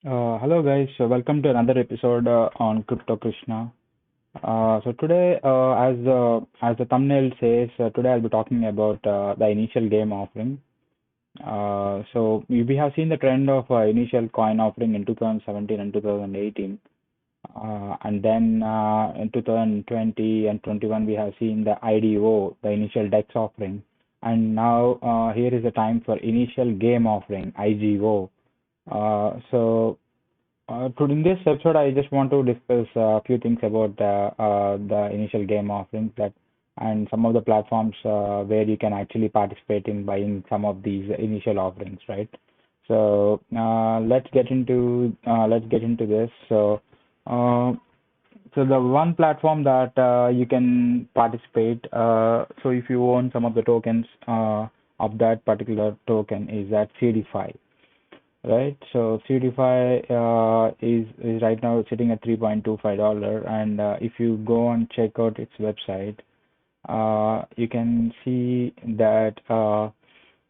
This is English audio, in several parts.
Hello guys, welcome to another episode on Crypto Krishna. So today, as the thumbnail says, today I'll be talking about the initial game offering. We have seen the trend of initial coin offering in 2017 and 2018, and then in 2020 and 21 we have seen the IDO, the initial DEX offering, and now here is the time for initial game offering, IGO. In this episode, I just want to discuss a few things about the initial game offerings that and some of the platforms where you can actually participate in buying some of these initial offerings, right? Let's get into this. Uh, so the one platform that you can participate, so if you own some of the tokens of that particular token, is at CDFI. Right. So CDFI is right now sitting at $3.25, and if you go and check out its website, you can see that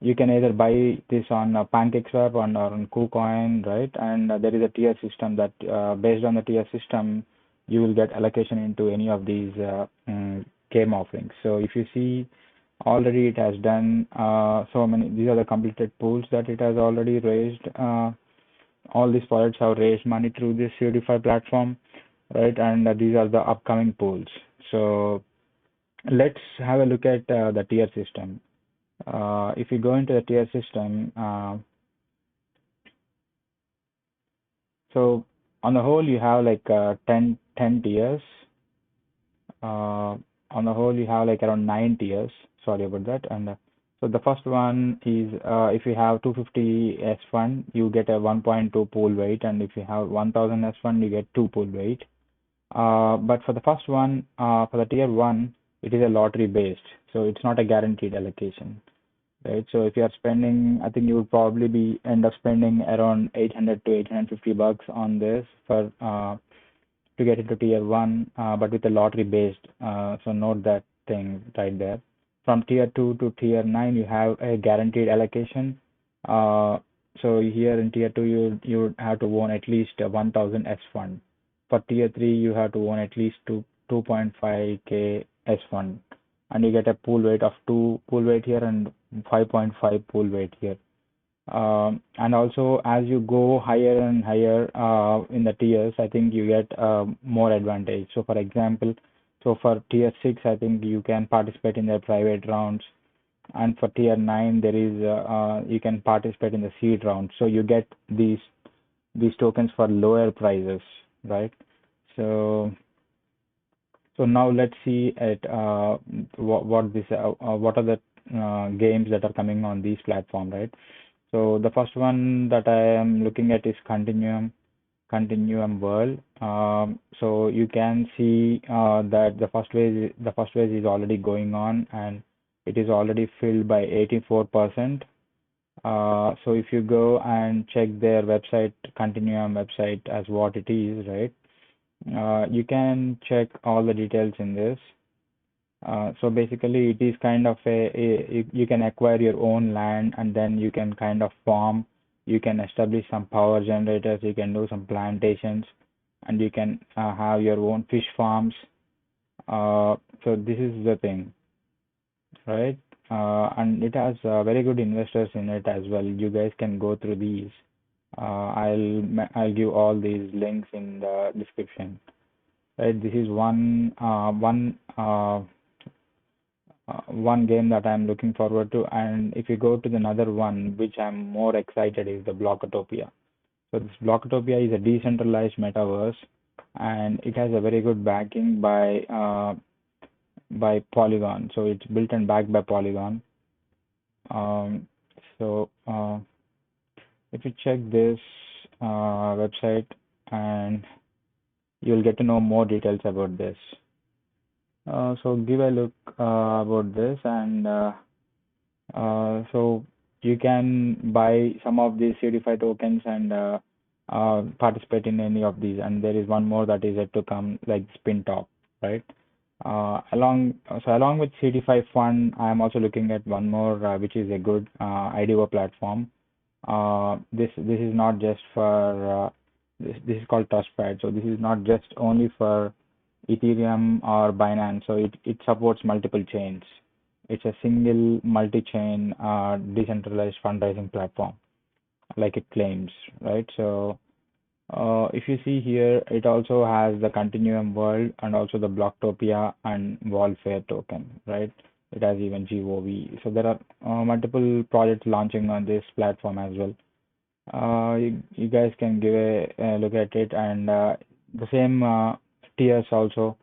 you can either buy this on PancakeSwap or on KuCoin, right? And there is a tier system that based on the tier system, you will get allocation into any of these game offerings. So if you see, already it has done so many. These are the completed pools that it has already raised. All these projects have raised money through this Udify platform, right? And these are the upcoming pools. So let's have a look at the tier system. If you go into the tier system, so on the whole, you have like 10 tiers. Uh, on the whole, you have like around 9 tiers. Sorry about that. And so the first one is if you have 250 S fund, you get a 1.2 pool weight, and if you have 1000 S fund, you get 2 pool weight. But for the first one, for the tier one, it is a lottery based, so it's not a guaranteed allocation, right? So if you are spending, I think you would probably be end up spending around 800 to 850 bucks on this for to get into tier one, but with a lottery based. So note that thing right there. From tier two to tier nine, you have a guaranteed allocation. Uh, so here in tier two, you would have to own at least 1000 S fund. For tier three, you have to own at least 2.5k S fund, and you get a pool weight of 2 pool weight here and 5.5 pool weight here. And also, as you go higher and higher in the tiers, I think you get more advantage. So, for example, so for tier 6, I think you can participate in the private rounds, and for tier 9, there is you can participate in the seed round. So you get these tokens for lower prices, right? So now let's see at what are the games that are coming on these platform, right? So the first one that I am looking at is Continuum World. So you can see that the first phase is already going on, and it is already filled by 84%. So if you go and check their website, Continuum website as what it is, right? You can check all the details in this. So basically, it is kind of you can acquire your own land, and then you can kind of farm. You can establish some power generators. You can do some plantations, and you can have your own fish farms. So this is the thing, right? And it has very good investors in it as well. You guys can go through these. I'll give all these links in the description. Right, this is one game that I'm looking forward to. And if you go to the another one, which I'm more excited, is the Blockotopia. So this Blockotopia is a decentralized metaverse, and it has a very good backing by Polygon. So it's built and backed by Polygon. Um, so if you check this website, and you'll get to know more details about this. So give a look about this, and so you can buy some of these CDFI tokens and participate in any of these. And there is one more that is yet to come, like SpinTop, right? Along with CDFI Fund, I am also looking at one more, which is a good IDO platform. This is not just for This is called Trustpad. So this is not just only for Ethereum or Binance. So it supports multiple chains. It's a single multi-chain decentralized fundraising platform, like it claims, right? So if you see here, it also has the Continuum World and also the Blocktopia and Wallfair token, right? It has even GOV. So there are multiple projects launching on this platform as well. You guys can give a look at it, and the same tiers also.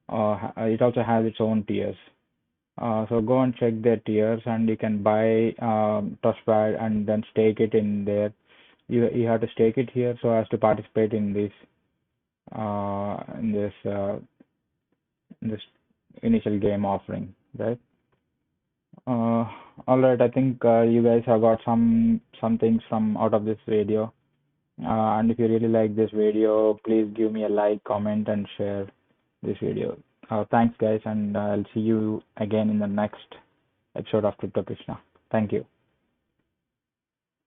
It also has its own tiers. So go and check their tiers, and you can buy Trustpad and then stake it in there. You have to stake it here so as to participate in this uh, in this uh, in this initial game offering, right? Uh, all right, I think you guys have got some things from out of this video. And if you really like this video, please give me a like, comment, and share this video. Thanks, guys, and I'll see you again in the next episode of Crypto Krishna. Thank you.